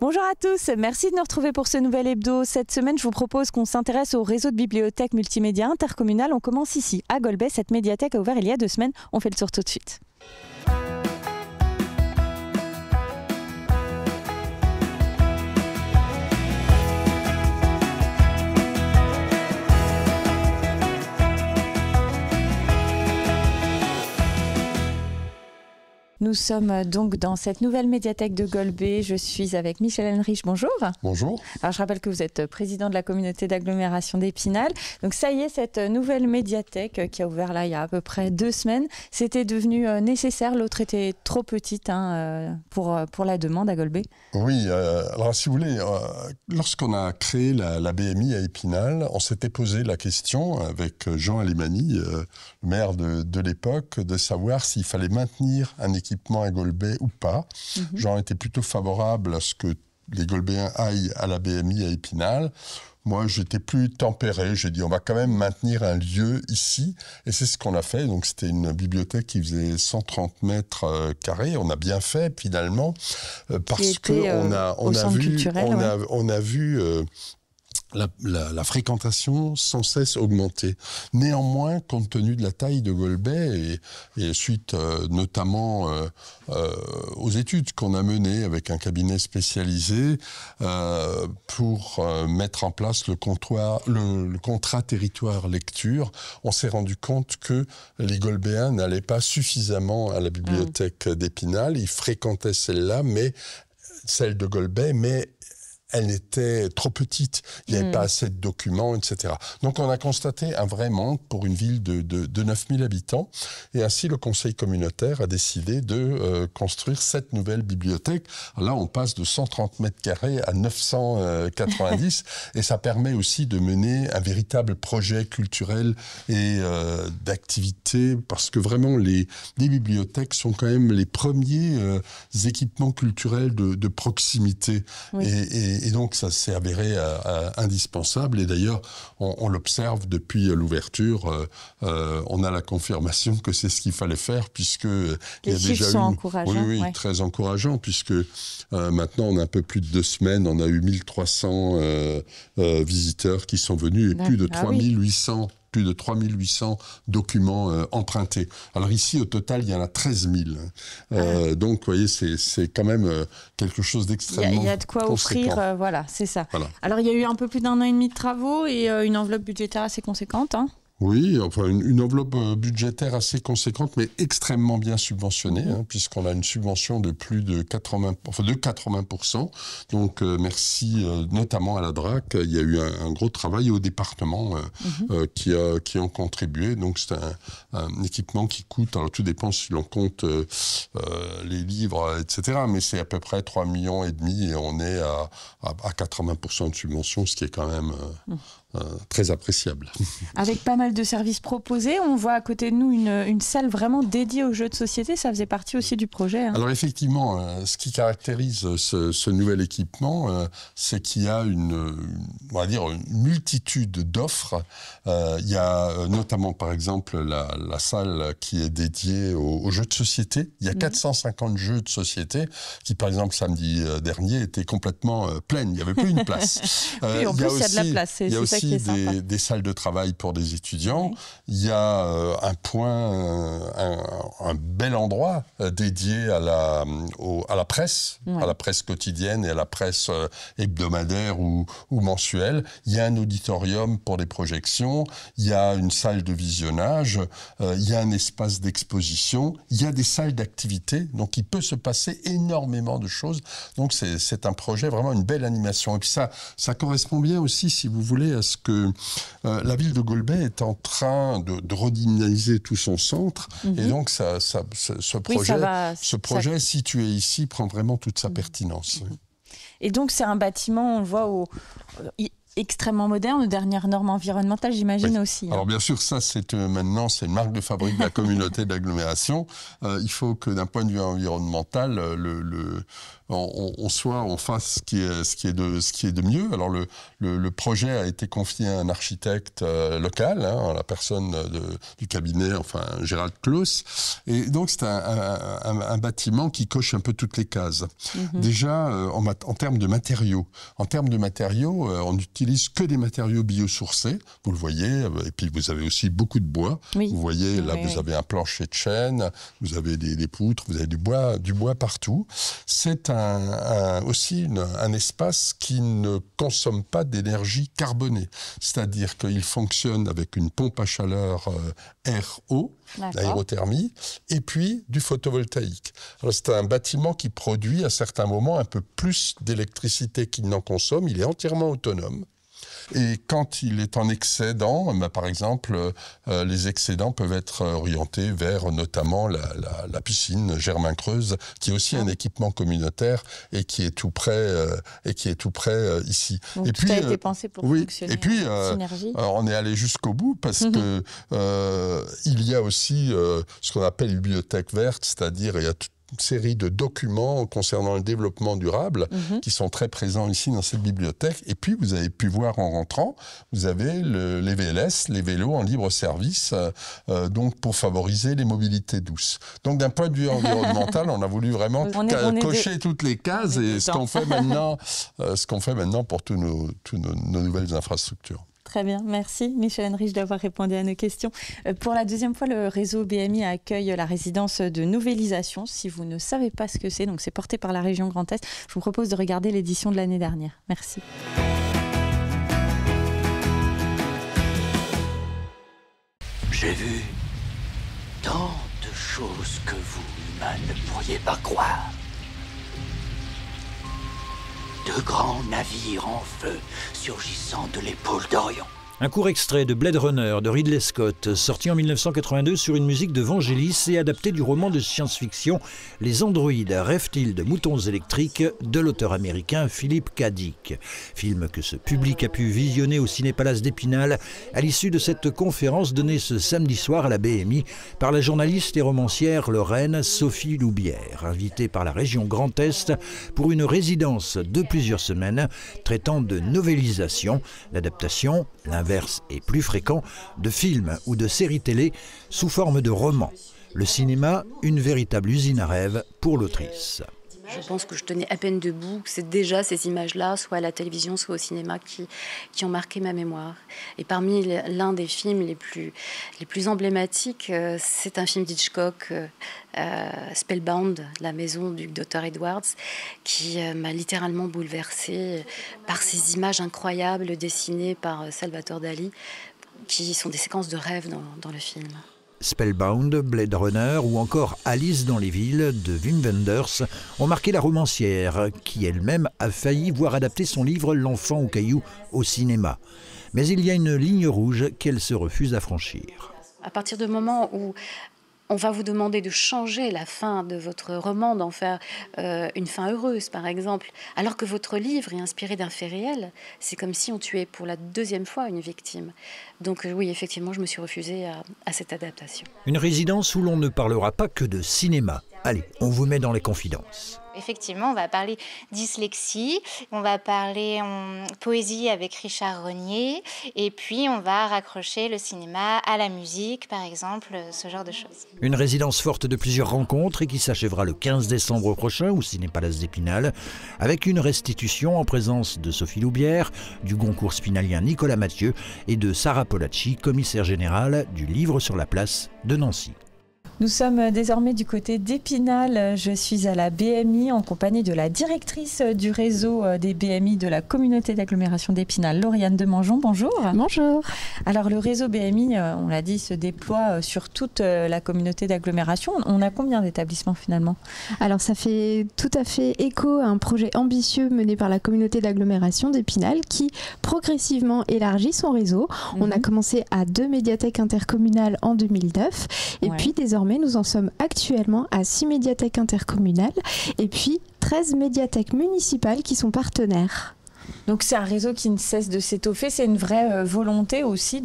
Bonjour à tous, merci de nous retrouver pour ce nouvel hebdo. Cette semaine, je vous propose qu'on s'intéresse au réseau de bibliothèques multimédia intercommunales. On commence ici, à Golbey. Cette médiathèque a ouvert il y a 2 semaines. On fait le tour tout de suite. Nous sommes donc dans cette nouvelle médiathèque de Golbey. Je suis avec Michel Henrich. Bonjour. Bonjour. Alors, je rappelle que vous êtes président de la communauté d'agglomération d'Épinal. Donc ça y est, cette nouvelle médiathèque qui a ouvert là il y a à peu près 2 semaines, c'était devenu nécessaire. L'autre était trop petite pour la demande à Golbey. Oui, alors si vous voulez, lorsqu'on a créé la BMI à Épinal, on s'était posé la question avec Jean Alemany, le maire de l'époque, de savoir s'il fallait maintenir un équipement à Golbey ou pas. Jean était plutôt favorable à ce que les Golbéens aillent à la BMI à Épinal. Moi, j'étais plus tempéré. J'ai dit, on va quand même maintenir un lieu ici. Et c'est ce qu'on a fait. Donc, c'était une bibliothèque qui faisait 130 mètres carrés. On a bien fait, finalement, parce qu'on a vu la fréquentation sans cesse augmenter. Néanmoins, compte tenu de la taille de Golbey et suite notamment aux études qu'on a menées avec un cabinet spécialisé pour mettre en place le contrat territoire lecture, on s'est rendu compte que les Golbéens n'allaient pas suffisamment à la bibliothèque d'Épinal. Ils fréquentaient celle-là, mais celle de Golbey, mais elle était trop petite, il n'y avait pas assez de documents, etc. Donc on a constaté un vrai manque pour une ville de 9000 habitants. Et ainsi, le conseil communautaire a décidé de construire cette nouvelle bibliothèque. Là, on passe de 130 mètres carrés à 990. Et ça permet aussi de mener un véritable projet culturel et d'activité. Parce que vraiment, les bibliothèques sont quand même les premiers équipements culturels de proximité. Oui. Et donc, ça s'est avéré indispensable. Et d'ailleurs, on l'observe depuis l'ouverture. On a la confirmation que c'est ce qu'il fallait faire, puisque les chiffres sont encourageants. Oui, ouais. Très encourageants, puisque maintenant, on a un peu plus de 2 semaines. On a eu 1300 visiteurs qui sont venus et plus de 3800. Plus de 3800 documents empruntés. Alors ici, au total, il y en a 13 000. Donc, vous voyez, c'est quand même quelque chose d'extrêmement Il y a de quoi offrir, voilà, c'est ça. Voilà. Alors, il y a eu un peu plus d'1 an et demi de travaux et une enveloppe budgétaire assez conséquente, hein. Oui, enfin une enveloppe budgétaire assez conséquente, mais extrêmement bien subventionnée, puisqu'on a une subvention de plus de 80%. Donc merci notamment à la DRAC. Il y a eu un gros travail au département qui ont contribué. Donc c'est un équipement qui coûte, alors tout dépend si l'on compte les livres, etc. Mais c'est à peu près 3,5 millions et on est à 80% de subvention, ce qui est quand même très appréciable. Avec pas mal de services proposés, on voit à côté de nous une salle vraiment dédiée aux jeux de société. Ça faisait partie aussi du projet, hein. Alors effectivement, ce qui caractérise ce nouvel équipement, c'est qu'il y a une multitude d'offres. Il y a notamment, par exemple, la salle qui est dédiée aux jeux de société. Il y a 450 jeux de société qui, par exemple, samedi dernier, étaient complètement pleines. Il n'y avait plus une place. Oui, en plus, il y a de la place. Il y a aussi des salles de travail pour des étudiants. Oui. Il y a un bel endroit dédié à la presse, à la presse quotidienne et à la presse hebdomadaire ou mensuelle. Il y a un auditorium pour des projections. Il y a une salle de visionnage. Il y a un espace d'exposition. Il y a des salles d'activité. Donc, il peut se passer énormément de choses. Donc, c'est un projet, vraiment une belle animation. Et puis ça correspond bien aussi, si vous voulez, à ce que la ville de Golbey est en train de redynamiser tout son centre. Et donc, ce projet situé ici prend vraiment toute sa pertinence. Et donc, c'est un bâtiment, on le voit, extrêmement moderne, aux dernières normes environnementales, j'imagine aussi. Alors bien sûr, ça maintenant c'est une marque de fabrique de la communauté d'agglomération. Il faut que d'un point de vue environnemental, on fasse ce qui est de mieux. Alors le projet a été confié à un architecte local, la personne du cabinet, enfin Gérald Claus, et donc c'est un bâtiment qui coche un peu toutes les cases. Déjà en termes de matériaux, on n'utilise que des matériaux biosourcés, vous le voyez, et puis vous avez aussi beaucoup de bois. Oui. Vous voyez, là vous avez un plancher de chêne, vous avez des poutres, vous avez du bois partout. C'est aussi un espace qui ne consomme pas d'énergie carbonée, c'est-à-dire qu'il fonctionne avec une pompe à chaleur air-eau, l'aérothermie, et puis du photovoltaïque. Alors c'est un bâtiment qui produit à certains moments un peu plus d'électricité qu'il n'en consomme, il est entièrement autonome. Et quand il est en excédent, par exemple, les excédents peuvent être orientés vers notamment la piscine Germain-Creuse, qui est aussi un équipement communautaire et qui est tout près, ici. Donc et tout a été pensé pour fonctionner. Et puis, on est allé jusqu'au bout parce que il y a aussi ce qu'on appelle une bibliothèque verte, c'est-à-dire il y a une série de documents concernant le développement durable qui sont très présents ici dans cette bibliothèque. Et puis, vous avez pu voir en rentrant, vous avez les VLS, les vélos en libre service, donc pour favoriser les mobilités douces. Donc, d'un point de vue environnemental, on a voulu vraiment cocher toutes les cases et ce qu'on fait maintenant pour toutes nos nouvelles infrastructures. Très bien, merci Michel Henrich d'avoir répondu à nos questions. Pour la deuxième fois, le réseau BMI accueille la résidence de Novélisation. Si vous ne savez pas ce que c'est, donc c'est porté par la région Grand Est, je vous propose de regarder l'édition de l'année dernière. Merci. J'ai vu tant de choses que vous, humains, ne pourriez pas croire. De grands navires en feu surgissant de l'épaule d'Orion. Un court extrait de Blade Runner de Ridley Scott, sorti en 1982 sur une musique de Vangelis et adapté du roman de science-fiction Les androïdes rêvent-ils de moutons électriques de l'auteur américain Philip K. Dick. Film que ce public a pu visionner au Ciné-Palace d'Épinal à l'issue de cette conférence donnée ce samedi soir à la BMI par la journaliste et romancière lorraine Sophie Loubière, invitée par la région Grand Est pour une résidence de plusieurs semaines traitant de novélisation, l'adaptation, l'inverse est plus fréquent, de films ou de séries télé sous forme de romans. Le cinéma, une véritable usine à rêves pour l'autrice. Je pense que je tenais à peine debout, que c'est déjà ces images-là, soit à la télévision, soit au cinéma, qui ont marqué ma mémoire. Et parmi l'un des films les plus emblématiques, c'est un film d'Hitchcock, Spellbound, la maison du Dr. Edwards, qui m'a littéralement bouleversée par ces images incroyables dessinées par Salvatore Dali, qui sont des séquences de rêve dans le film. Spellbound, Blade Runner ou encore Alice dans les villes de Wim Wenders ont marqué la romancière qui elle-même a failli voir adapter son livre L'enfant au caillou au cinéma. Mais il y a une ligne rouge qu'elle se refuse à franchir. À partir du moment où on va vous demander de changer la fin de votre roman, d'en faire une fin heureuse, par exemple, alors que votre livre est inspiré d'un fait réel, c'est comme si on tuait pour la deuxième fois une victime. Donc oui, effectivement, je me suis refusée à cette adaptation. Une résidence où l'on ne parlera pas que de cinéma. Allez, on vous met dans les confidences. Effectivement, on va parler dyslexie, on va parler poésie avec Richard Rognier, et puis on va raccrocher le cinéma à la musique, par exemple, ce genre de choses. Une résidence forte de plusieurs rencontres et qui s'achèvera le 15 décembre prochain au Ciné-Palace d'Épinal, avec une restitution en présence de Sophie Loubière, du Goncourt spinalien Nicolas Mathieu et de Sarah Polacci, commissaire générale du Livre sur la place de Nancy. Nous sommes désormais du côté d'Épinal. Je suis à la BMI en compagnie de la directrice du réseau des BMI de la communauté d'agglomération d'Épinal, Lauriane Demangeon. Bonjour. Bonjour. Alors le réseau BMI, on l'a dit, se déploie sur toute la communauté d'agglomération. On a combien d'établissements finalement? Alors ça fait tout à fait écho à un projet ambitieux mené par la communauté d'agglomération d'Épinal qui progressivement élargit son réseau. On a commencé à 2 médiathèques intercommunales en 2009 et puis désormais nous en sommes actuellement à 6 médiathèques intercommunales et puis 13 médiathèques municipales qui sont partenaires. Donc c'est un réseau qui ne cesse de s'étoffer, c'est une vraie volonté aussi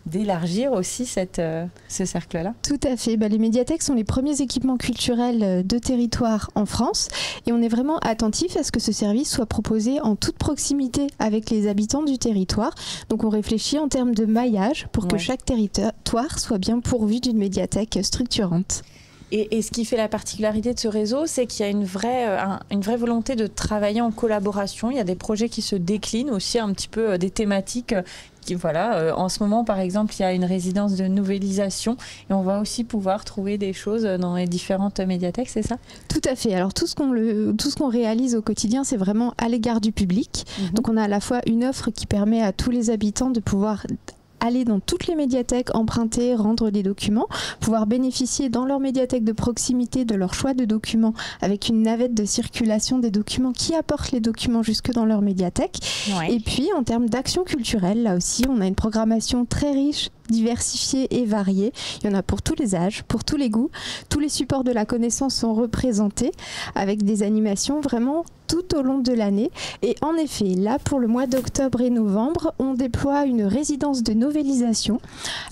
d'élargir aussi ce cercle-là. Tout à fait. Les médiathèques sont les premiers équipements culturels de territoire en France et on est vraiment attentif à ce que ce service soit proposé en toute proximité avec les habitants du territoire. Donc on réfléchit en termes de maillage pour que chaque territoire soit bien pourvu d'une médiathèque structurante. Et ce qui fait la particularité de ce réseau, c'est qu'il y a une vraie volonté de travailler en collaboration. Il y a des projets qui se déclinent aussi un petit peu des thématiques. En ce moment, par exemple, il y a une résidence de novélisation et on va aussi pouvoir trouver des choses dans les différentes médiathèques, c'est ça ? Tout à fait. Alors tout ce qu'on réalise au quotidien, c'est vraiment à l'égard du public. Donc on a à la fois une offre qui permet à tous les habitants de pouvoir aller dans toutes les médiathèques, emprunter, rendre des documents, pouvoir bénéficier dans leur médiathèque de proximité de leur choix de documents avec une navette de circulation des documents qui apportent les documents jusque dans leur médiathèque. Et puis en termes d'action culturelle, là aussi, on a une programmation très riche, diversifiée et variée. Il y en a pour tous les âges, pour tous les goûts. Tous les supports de la connaissance sont représentés avec des animations vraiment tout au long de l'année. Et en effet, là, pour le mois d'octobre et novembre, on déploie une résidence de novélisation.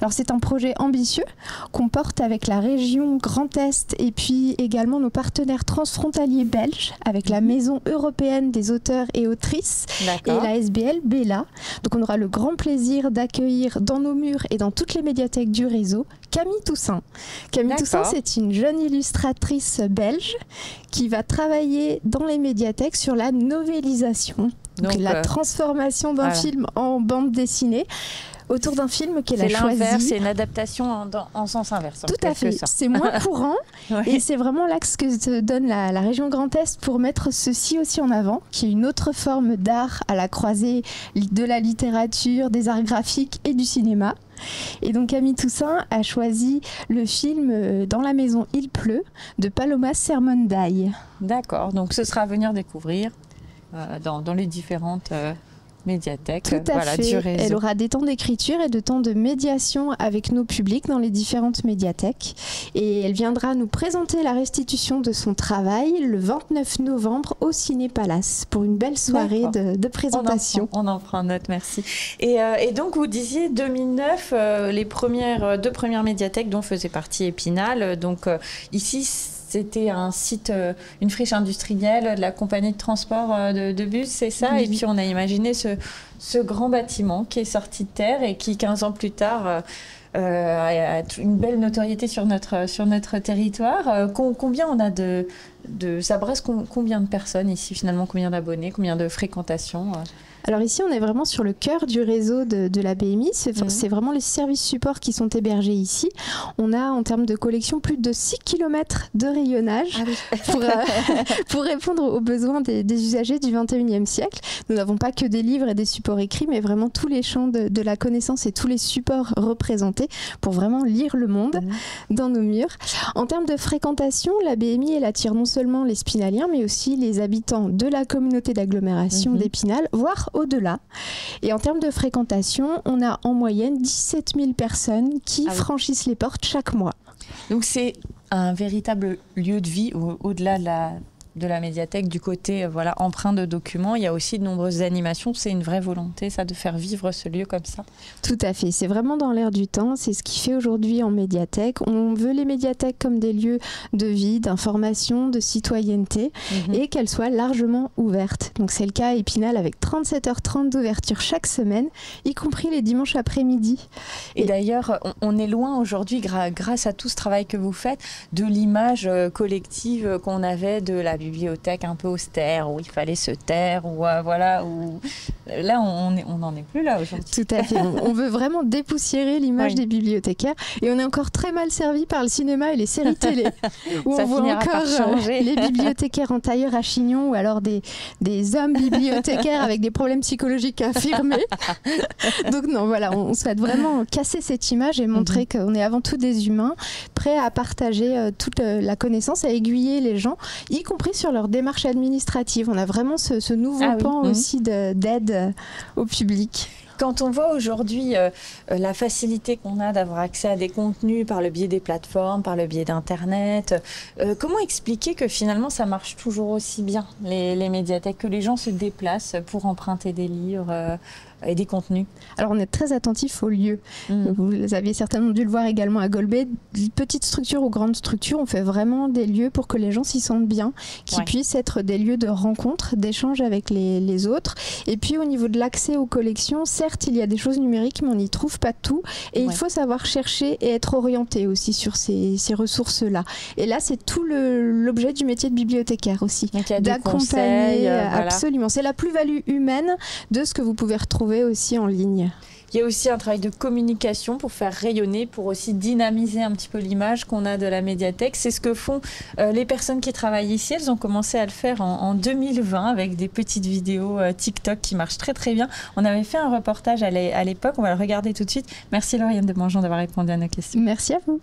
Alors, c'est un projet ambitieux qu'on porte avec la région Grand Est et puis également nos partenaires transfrontaliers belges avec la Maison européenne des auteurs et autrices et la SBL Bella. Donc, on aura le grand plaisir d'accueillir dans nos murs et dans toutes les médiathèques du réseau Camille Toussaint. Camille Toussaint, c'est une jeune illustratrice belge qui va travailler dans les médiathèques sur la novélisation, donc la transformation d'un film en bande dessinée autour d'un film qu'elle a choisi. C'est une adaptation en sens inverse. Tout à fait. C'est moins courant et c'est vraiment l'axe que se donne la région Grand Est pour mettre ceci aussi en avant, qui est une autre forme d'art à la croisée de la littérature, des arts graphiques et du cinéma. Et donc Camille Toussaint a choisi le film Dans la maison il pleut de Paloma Sermonday. D'accord, donc ce sera à venir découvrir dans les différentes médiathèque Tout à fait. Du réseau. Elle aura des temps d'écriture et de temps de médiation avec nos publics dans les différentes médiathèques. Et elle viendra nous présenter la restitution de son travail le 29 novembre au Ciné Palace pour une belle soirée de présentation. On en prend note, merci. Et donc, vous disiez 2009, les deux premières médiathèques dont faisait partie Épinal. Donc, ici, c'était un site, une friche industrielle de la compagnie de transport de bus, c'est ça? Oui. Et puis on a imaginé ce grand bâtiment qui est sorti de terre et qui, 15 ans plus tard, a une belle notoriété sur notre territoire. Combien on a ça brasse combien de personnes ici finalement? Combien d'abonnés? Combien de fréquentations? Alors ici, on est vraiment sur le cœur du réseau de la BMI. C'est vraiment les services supports qui sont hébergés ici. On a, en termes de collection, plus de 6 km de rayonnage pour répondre aux besoins des usagers du 21e siècle. Nous n'avons pas que des livres et des supports écrits, mais vraiment tous les champs de la connaissance et tous les supports représentés pour vraiment lire le monde dans nos murs. En termes de fréquentation, la BMI, elle attire non seulement les Spinaliens, mais aussi les habitants de la communauté d'agglomération d'Épinal, voire au-delà. Et en termes de fréquentation, on a en moyenne 17 000 personnes qui franchissent les portes chaque mois. Donc c'est un véritable lieu de vie au-delà de la médiathèque, du côté emprunt de documents. Il y a aussi de nombreuses animations. C'est une vraie volonté, ça, de faire vivre ce lieu comme ça. Tout à fait. C'est vraiment dans l'air du temps. C'est ce qui fait aujourd'hui en médiathèque. On veut les médiathèques comme des lieux de vie, d'information, de citoyenneté et qu'elles soient largement ouvertes. Donc c'est le cas à Épinal avec 37h30 d'ouverture chaque semaine, y compris les dimanches après-midi. Et d'ailleurs, on est loin aujourd'hui, grâce à tout ce travail que vous faites, de l'image collective qu'on avait de la bibliothèque un peu austère, où il fallait se taire, où là on n'en est plus là aujourd'hui. Tout à fait. On veut vraiment dépoussiérer l'image des bibliothécaires et on est encore très mal servi par le cinéma et les séries télé où on voit encore les bibliothécaires en tailleur à chignon ou alors des hommes bibliothécaires avec des problèmes psychologiques affirmés. Donc non, voilà, on souhaite vraiment casser cette image et montrer qu'on est avant tout des humains prêts à partager toute la connaissance, à aiguiller les gens, y compris sur leur démarche administrative. On a vraiment ce nouveau pan aussi d'aide au public. Quand on voit aujourd'hui la facilité qu'on a d'avoir accès à des contenus par le biais des plateformes, par le biais d'Internet, comment expliquer que finalement ça marche toujours aussi bien, les médiathèques, que les gens se déplacent pour emprunter des livres et des contenus? Alors on est très attentif aux lieux. Vous aviez certainement dû le voir également à Golbet. Petite structure ou grande structure, on fait vraiment des lieux pour que les gens s'y sentent bien, qu'ils puissent être des lieux de rencontre, d'échange avec les autres. Et puis au niveau de l'accès aux collections, certes il y a des choses numériques, mais on n'y trouve pas tout. Et il faut savoir chercher et être orienté aussi sur ces ressources-là. Et là c'est tout l'objet du métier de bibliothécaire aussi. D'accompagner, absolument. C'est la plus-value humaine de ce que vous pouvez retrouver aussi en ligne. Il y a aussi un travail de communication pour faire rayonner, pour aussi dynamiser un petit peu l'image qu'on a de la médiathèque. C'est ce que font les personnes qui travaillent ici. Elles ont commencé à le faire en 2020 avec des petites vidéos TikTok qui marchent très très bien. On avait fait un reportage à l'époque, on va le regarder tout de suite. Merci Lauriane de Mangeon d'avoir répondu à nos questions. Merci à vous.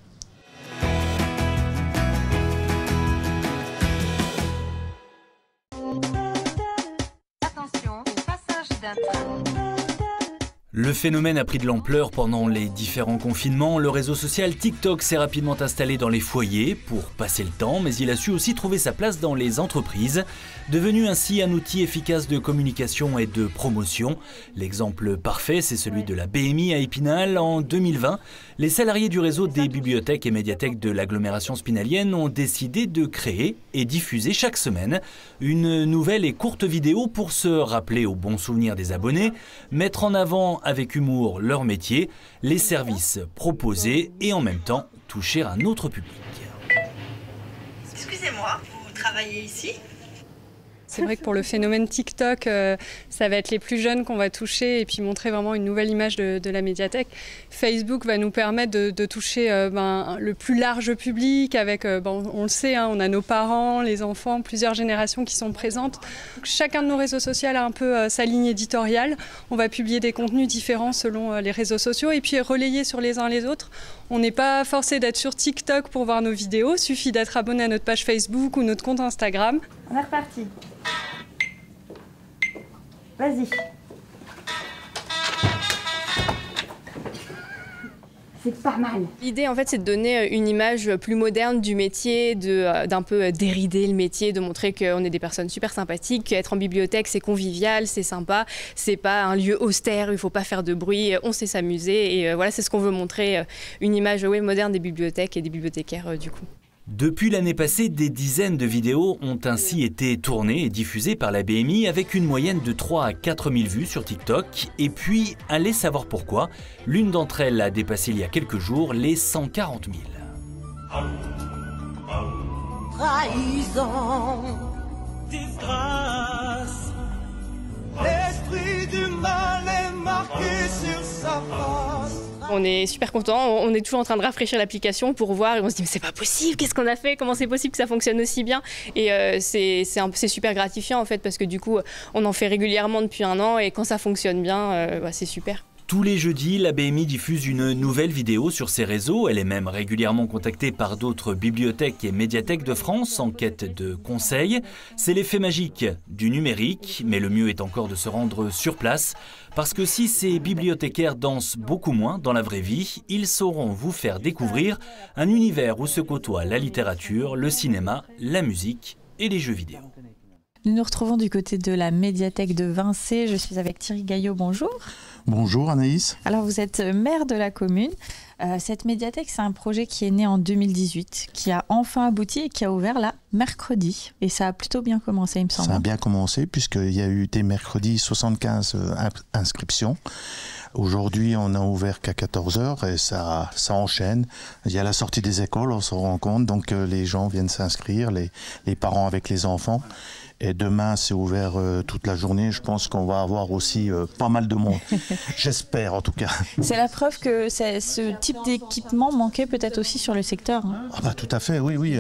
Attention, passage d'un train. Le phénomène a pris de l'ampleur pendant les différents confinements. Le réseau social TikTok s'est rapidement installé dans les foyers pour passer le temps, mais il a su aussi trouver sa place dans les entreprises, devenu ainsi un outil efficace de communication et de promotion. L'exemple parfait, c'est celui de la BMI à Épinal. En 2020, les salariés du réseau des bibliothèques et médiathèques de l'agglomération spinalienne ont décidé de créer et diffuser chaque semaine une nouvelle et courte vidéo pour se rappeler aux bons souvenirs des abonnés, mettre en avant avec humour leur métier, les services proposés et en même temps toucher un autre public. Excusez-moi, vous travaillez ici ? C'est vrai que pour le phénomène TikTok, ça va être les plus jeunes qu'on va toucher et puis montrer vraiment une nouvelle image de la médiathèque. Facebook va nous permettre de toucher le plus large public avec, on le sait, on a nos parents, les enfants, plusieurs générations qui sont présentes. Donc, chacun de nos réseaux sociaux a un peu sa ligne éditoriale. On va publier des contenus différents selon les réseaux sociaux et puis relayer sur les uns les autres. On n'est pas forcé d'être sur TikTok pour voir nos vidéos, il suffit d'être abonné à notre page Facebook ou notre compte Instagram. On est reparti. Vas-y. C'est pas mal. L'idée, en fait, c'est de donner une image plus moderne du métier, d'un peu dérider le métier, de montrer qu'on est des personnes super sympathiques, qu'être en bibliothèque, c'est convivial, c'est sympa, c'est pas un lieu austère, il faut pas faire de bruit, on sait s'amuser. Et voilà, c'est ce qu'on veut montrer, une image moderne des bibliothèques et des bibliothécaires, du coup. Depuis l'année passée, des dizaines de vidéos ont ainsi été tournées et diffusées par la BMI avec une moyenne de 3 à 4 000 vues sur TikTok. Et puis, allez savoir pourquoi, l'une d'entre elles a dépassé il y a quelques jours les 140 000. Trahison, disgrâce, l'esprit du mal est marqué sur sa face. On est super content, on est toujours en train de rafraîchir l'application pour voir et on se dit mais c'est pas possible, qu'est-ce qu'on a fait, comment c'est possible que ça fonctionne aussi bien, et c'est super gratifiant en fait parce que du coup on en fait régulièrement depuis un an et quand ça fonctionne bien, c'est super. Tous les jeudis, la BMI diffuse une nouvelle vidéo sur ses réseaux. Elle est même régulièrement contactée par d'autres bibliothèques et médiathèques de France en quête de conseils. C'est l'effet magique du numérique, mais le mieux est encore de se rendre sur place. Parce que si ces bibliothécaires dansent beaucoup moins dans la vraie vie, ils sauront vous faire découvrir un univers où se côtoient la littérature, le cinéma, la musique et les jeux vidéo. Nous nous retrouvons du côté de la médiathèque de Vincé. Je suis avec Thierry Gaillot, bonjour. Bonjour Anaïs. Alors vous êtes maire de la commune. Cette médiathèque, c'est un projet qui est né en 2018, qui a enfin abouti et qui a ouvert là mercredi. Et ça a plutôt bien commencé, il me semble. Ça a bien commencé puisqu'il y a eu dès mercredi 75 inscriptions. Aujourd'hui, on n'a ouvert qu'à 14h et ça enchaîne. Il y a la sortie des écoles, on se rend compte, donc les gens viennent s'inscrire, les parents avec les enfants. Et demain, c'est ouvert toute la journée. Je pense qu'on va avoir aussi pas mal de monde. J'espère, en tout cas. C'est la preuve que ce type d'équipement manquait peut-être aussi sur le secteur. Hein. Ah bah, tout à fait, oui.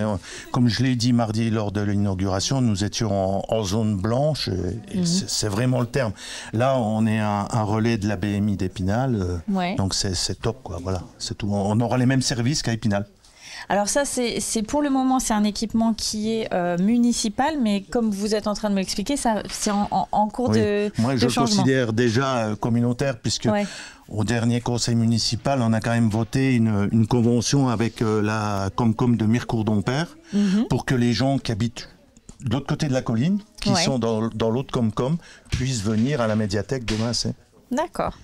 Comme je l'ai dit mardi lors de l'inauguration, nous étions en zone blanche. Et c'est vraiment le terme. Là, on est un relais de la BMI d'Épinal. Donc, c'est top, quoi. Voilà, c'est tout. On aura les mêmes services qu'à Épinal. Alors ça, c'est pour le moment, c'est un équipement qui est municipal, mais comme vous êtes en train de m'expliquer, c'est en cours de changement. Moi, je le considère déjà communautaire, puisque au dernier conseil municipal, on a quand même voté une convention avec la Comcom de Mirecourt-Dompère pour que les gens qui habitent de l'autre côté de la colline, qui sont dans l'autre Comcom, puissent venir à la médiathèque de Vincey. D'accord.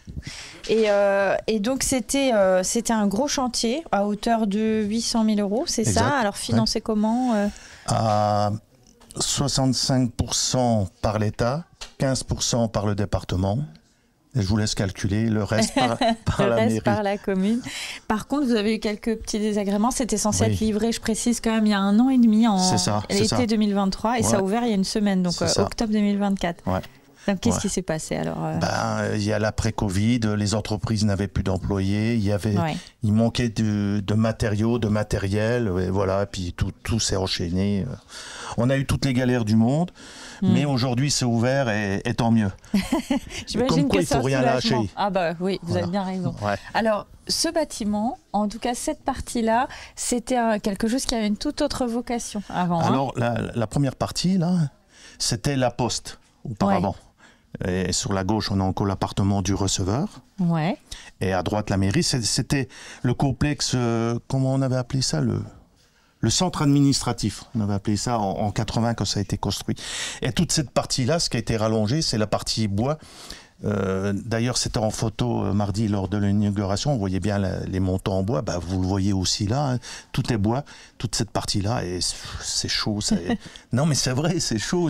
Et donc, c'était un gros chantier à hauteur de 800 000 €, c'est ça? Alors, financé comment À 65% par l'État, 15% par le département. Et je vous laisse calculer le reste par la mairie. Par la commune. Par contre, vous avez eu quelques petits désagréments. C'était censé être livré, je précise quand même, il y a 1 an et demi, en été 2023. Et ça a ouvert il y a une semaine, donc octobre 2024. Ouais. Donc, qu'est-ce qui s'est passé alors Il y a l'après-Covid, les entreprises n'avaient plus d'employés, il manquait de matériaux, de matériel, et voilà, et puis tout s'est enchaîné. On a eu toutes les galères du monde, mais aujourd'hui c'est ouvert et tant mieux. J'imagine que il faut rien lâcher. Ah bah oui, vous avez bien raison. Ouais. Alors, ce bâtiment, en tout cas cette partie-là, c'était quelque chose qui avait une toute autre vocation avant. Alors, la première partie, là, c'était la poste, auparavant. Et sur la gauche, on a encore l'appartement du receveur. Ouais. Et à droite, la mairie. C'était le complexe, comment on avait appelé ça, le centre administratif. On avait appelé ça en 80 quand ça a été construit. Et toute cette partie-là, ce qui a été rallongé, c'est la partie bois. D'ailleurs, c'était en photo mardi lors de l'inauguration. On voyait bien les montants en bois. Bah, vous le voyez aussi là. Hein. Tout est bois. Toute cette partie-là. Et c'est chaud. Non, mais c'est vrai, c'est chaud.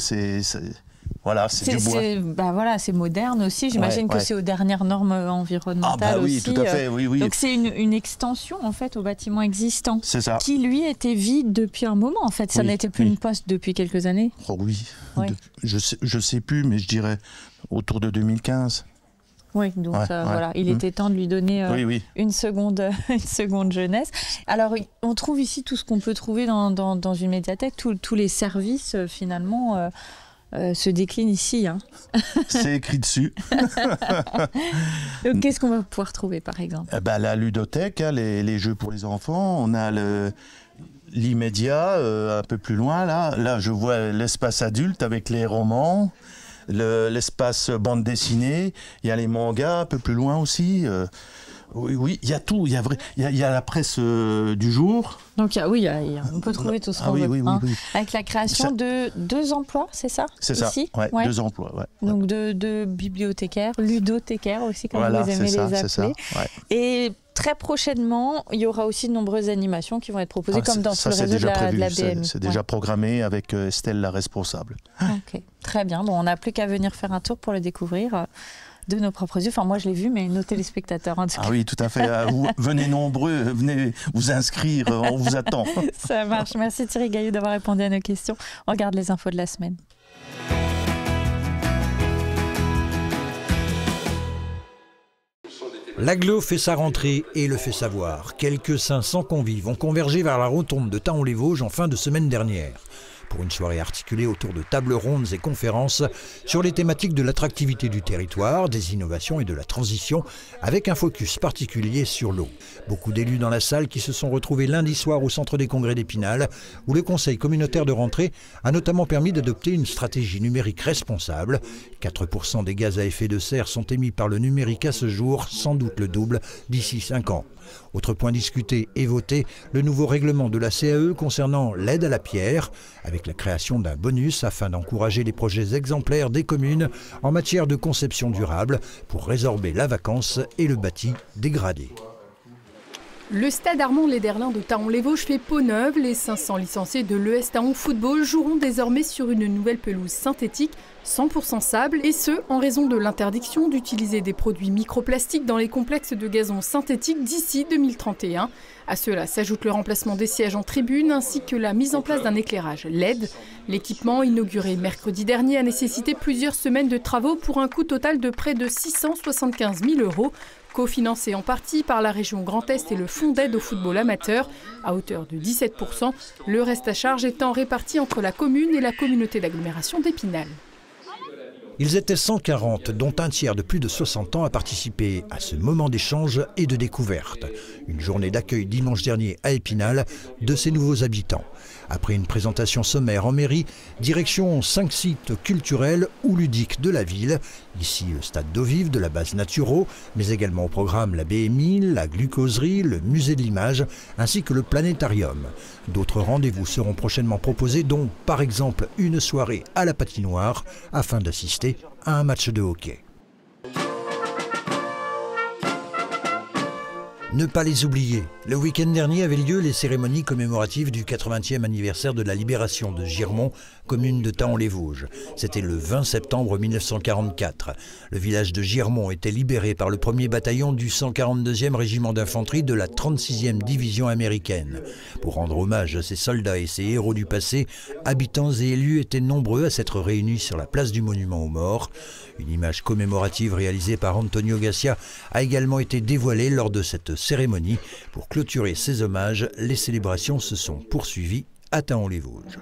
Voilà, c'est du bois. Voilà, c'est moderne aussi. J'imagine que c'est aux dernières normes environnementales ah bah oui, aussi. Tout à fait, oui. Donc c'est une extension en fait au bâtiment existant. C'est ça. Qui lui était vide depuis un moment en fait. Ça n'était plus une poste depuis quelques années. Oh oui. Je sais plus, mais je dirais autour de 2015. Oui, donc voilà, il était temps de lui donner une seconde jeunesse. Alors, on trouve ici tout ce qu'on peut trouver dans une médiathèque, tous les services finalement se déclinent ici. Hein. C'est écrit dessus. Donc, qu'est-ce qu'on va pouvoir trouver par exemple? La ludothèque, hein, les jeux pour les enfants, on a l'immédiat un peu plus loin, là je vois l'espace adulte avec les romans. L'espace bande dessinée, il y a les mangas un peu plus loin aussi. Oui, il y a tout. Il y a la presse du jour. Donc on peut trouver tout ce qu'on veut. Oui. Avec la création de 2 emplois, c'est ça? C'est ça, ici 2 emplois. Ouais. Donc de bibliothécaires, ludothécaires aussi, comme vous aimez les appeler. Ça, Et très prochainement, il y aura aussi de nombreuses animations qui vont être proposées, comme dans tout le réseau de la BMI. C'est déjà programmé avec Estelle, la responsable. Ok, très bien. Bon, on n'a plus qu'à venir faire un tour pour le découvrir de nos propres yeux. Enfin, moi, je l'ai vu, mais nos téléspectateurs, en tout cas. Ah oui, tout à fait. Venez nombreux, venez vous inscrire, on vous attend. Ça marche. Merci Thierry Gaillot d'avoir répondu à nos questions. On regarde les infos de la semaine. L'Agglo fait sa rentrée et le fait savoir. Quelques 500 convives ont convergé vers la rotonde de Thaon-les-Vosges en fin de semaine dernière, pour une soirée articulée autour de tables rondes et conférences sur les thématiques de l'attractivité du territoire, des innovations et de la transition, avec un focus particulier sur l'eau. Beaucoup d'élus dans la salle qui se sont retrouvés lundi soir au centre des congrès d'Épinal, où le conseil communautaire de rentrée a notamment permis d'adopter une stratégie numérique responsable. 4% des gaz à effet de serre sont émis par le numérique à ce jour, sans doute le double d'ici 5 ans. Autre point discuté et voté, le nouveau règlement de la CAE concernant l'aide à la pierre, avec la création d'un bonus afin d'encourager les projets exemplaires des communes en matière de conception durable pour résorber la vacance et le bâti dégradé. Le stade Armand Lederlin de Thaon-les-Vosges fait peau neuve. Les 500 licenciés de l'ES Thaon Football joueront désormais sur une nouvelle pelouse synthétique 100% sable, et ce, en raison de l'interdiction d'utiliser des produits microplastiques dans les complexes de gazon synthétique d'ici 2031. À cela s'ajoute le remplacement des sièges en tribune ainsi que la mise en place d'un éclairage LED. L'équipement, inauguré mercredi dernier, a nécessité plusieurs semaines de travaux pour un coût total de près de 675 000 €, cofinancé en partie par la région Grand Est et le Fonds d'aide au football amateur, à hauteur de 17%, le reste à charge étant réparti entre la commune et la communauté d'agglomération d'Épinal. Ils étaient 140, dont un tiers de plus de 60 ans à participer à ce moment d'échange et de découverte. Une journée d'accueil dimanche dernier à Épinal de ces nouveaux habitants. Après une présentation sommaire en mairie, direction 5 sites culturels ou ludiques de la ville. Ici, le stade d'eau vive de la base Naturo, mais également au programme la BMI, la glucoserie, le musée de l'image, ainsi que le planétarium. D'autres rendez-vous seront prochainement proposés, dont par exemple une soirée à la patinoire, afin d'assister à un match de hockey. Ne pas les oublier. Le week-end dernier avaient lieu les cérémonies commémoratives du 80e anniversaire de la libération de Girmont, commune de Thaon-les-Vosges. C'était le 20 septembre 1944. Le village de Girmont était libéré par le 1er bataillon du 142e régiment d'infanterie de la 36e division américaine. Pour rendre hommage à ces soldats et ces héros du passé, habitants et élus étaient nombreux à s'être réunis sur la place du monument aux morts. Une image commémorative réalisée par Antonio Gassia a également été dévoilée lors de cette cérémonie. Pour clôturer ces hommages, les célébrations se sont poursuivies à Thaon-les-Vosges.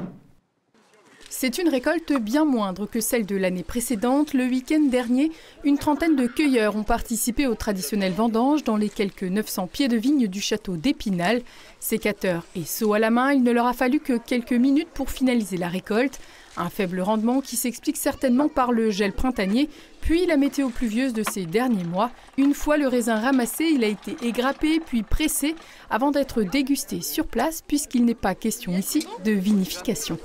C'est une récolte bien moindre que celle de l'année précédente. Le week-end dernier, une trentaine de cueilleurs ont participé aux traditionnelles vendanges dans les quelques 900 pieds de vigne du château d'Épinal. Sécateurs et seaux à la main, il ne leur a fallu que quelques minutes pour finaliser la récolte. Un faible rendement qui s'explique certainement par le gel printanier, puis la météo pluvieuse de ces derniers mois. Une fois le raisin ramassé, il a été égrappé puis pressé avant d'être dégusté sur place, puisqu'il n'est pas question ici de vinification.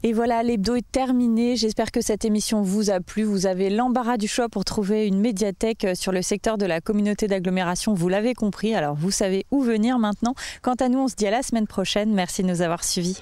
Et voilà, l'hebdo est terminé. J'espère que cette émission vous a plu. Vous avez l'embarras du choix pour trouver une médiathèque sur le secteur de la communauté d'agglomération. Vous l'avez compris, alors vous savez où venir maintenant. Quant à nous, on se dit à la semaine prochaine. Merci de nous avoir suivis.